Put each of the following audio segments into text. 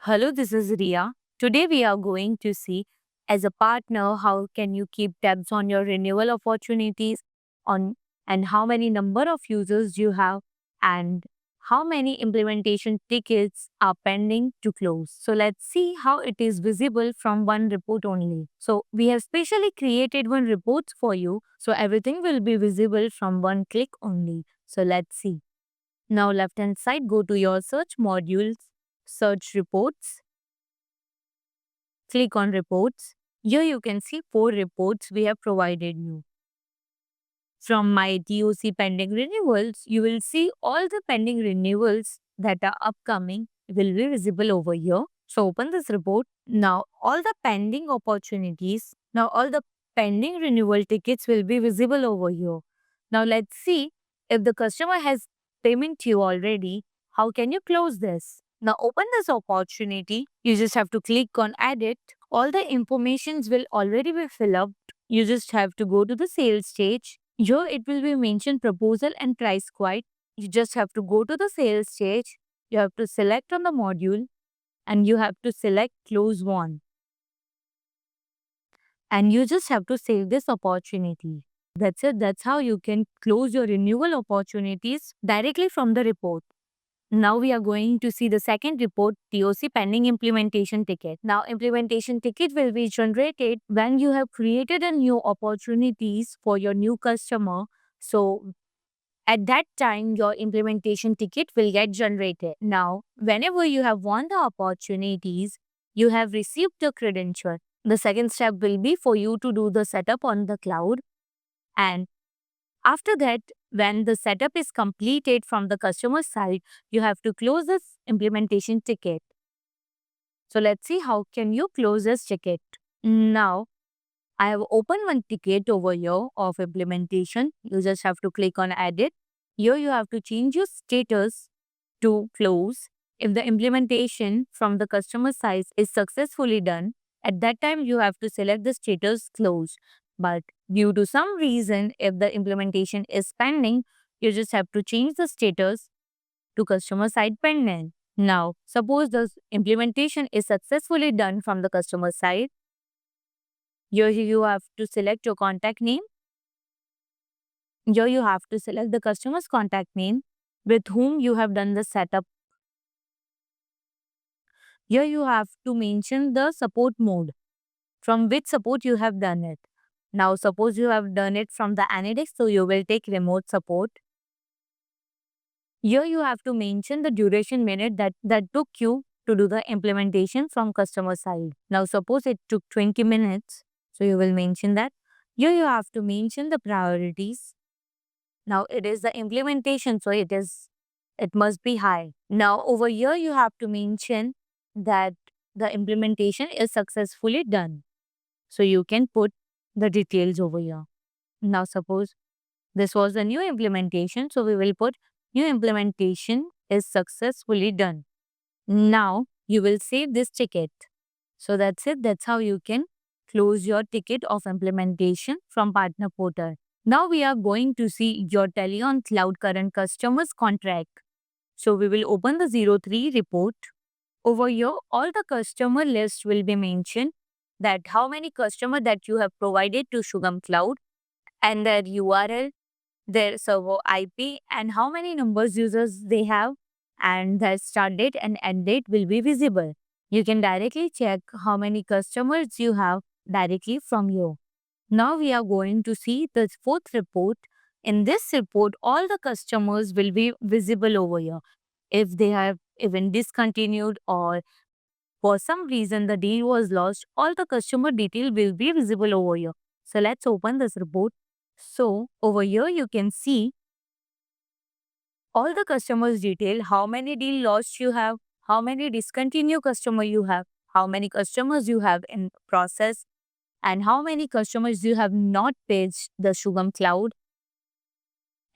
Hello, this is Ria. Today we are going to see as a partner how can you keep tabs on your renewal opportunities on and how many number of users you have and how many implementation tickets are pending to close. So let's see how it is visible from one report only. So we have specially created one report for you so everything will be visible from one click only. So let's see. Now left hand side go to your search modules, search reports. Click on reports. Here you can see 4 reports we have provided you. From my TOC pending renewals, you will see all the pending renewals that are upcoming will be visible over here. So open this report. Now all the pending opportunities, now all the pending renewal tickets will be visible over here. Now let's see if the customer has payment due already, how can you close this? Now open this opportunity. You just have to click on edit. All the informations will already be filled up. You just have to go to the sales stage. Here it will be mentioned proposal and price quote. You just have to go to the sales stage. You have to select on the module and you have to select close one. And you just have to save this opportunity. That's it. That's how you can close your renewal opportunities directly from the report. Now we are going to see the second report, TOC pending implementation ticket. Now implementation ticket will be generated when you have created a new opportunities for your new customer. So at that time, your implementation ticket will get generated. Now, whenever you have won the opportunities, you have received the credential. The second step will be for you to do the setup on the cloud. And after that, when the setup is completed from the customer side, you have to close this implementation ticket. So let's see how can you close this ticket. Now, I have opened one ticket over here of implementation. You just have to click on edit. Here you have to change your status to close. If the implementation from the customer side is successfully done, at that time you have to select the status closed. But due to some reason, if the implementation is pending, you just have to change the status to customer side pending. Now, suppose the implementation is successfully done from the customer side. Here you have to select your contact name. Here you have to select the customer's contact name with whom you have done the setup. Here you have to mention the support mode, from which support you have done it. Now suppose you have done it from the AnyDesk, so you will take remote support. Here you have to mention the duration minute that took you to do the implementation from customer side. Now suppose it took 20 minutes, so you will mention that. Here you have to mention the priorities. Now it is the implementation, so it must be high. Now over here you have to mention that the implementation is successfully done. So you can put the details over here. Now suppose this was a new implementation, so we will put new implementation is successfully done. Now you will save this ticket. So that's it. That's how you can close your ticket of implementation from partner portal. Now we are going to see your Teleon Cloud current customers contract. So we will open the 03 report. Over here, all the customer list will be mentioned, that how many customer that you have provided to Shugam Cloud and their URL, their server IP and how many numbers users they have, and their start date and end date will be visible. You can directly check how many customers you have directly from here. Now we are going to see the fourth report. In this report, all the customers will be visible over here. If they have even discontinued or for some reason the deal was lost, all the customer detail will be visible over here. So let's open this report. So over here you can see all the customers detail, how many deal lost you have, how many discontinued customer you have, how many customers you have in process, and how many customers you have not paid the Shugam Cloud,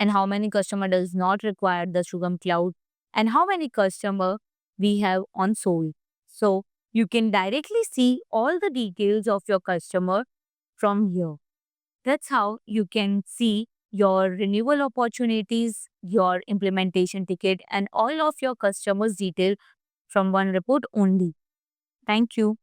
and how many customer does not require the Shugam Cloud, and how many customer we have on sold. So you can directly see all the details of your customer from here. That's how you can see your renewal opportunities, your implementation ticket, and all of your customers' detail from one report only. Thank you.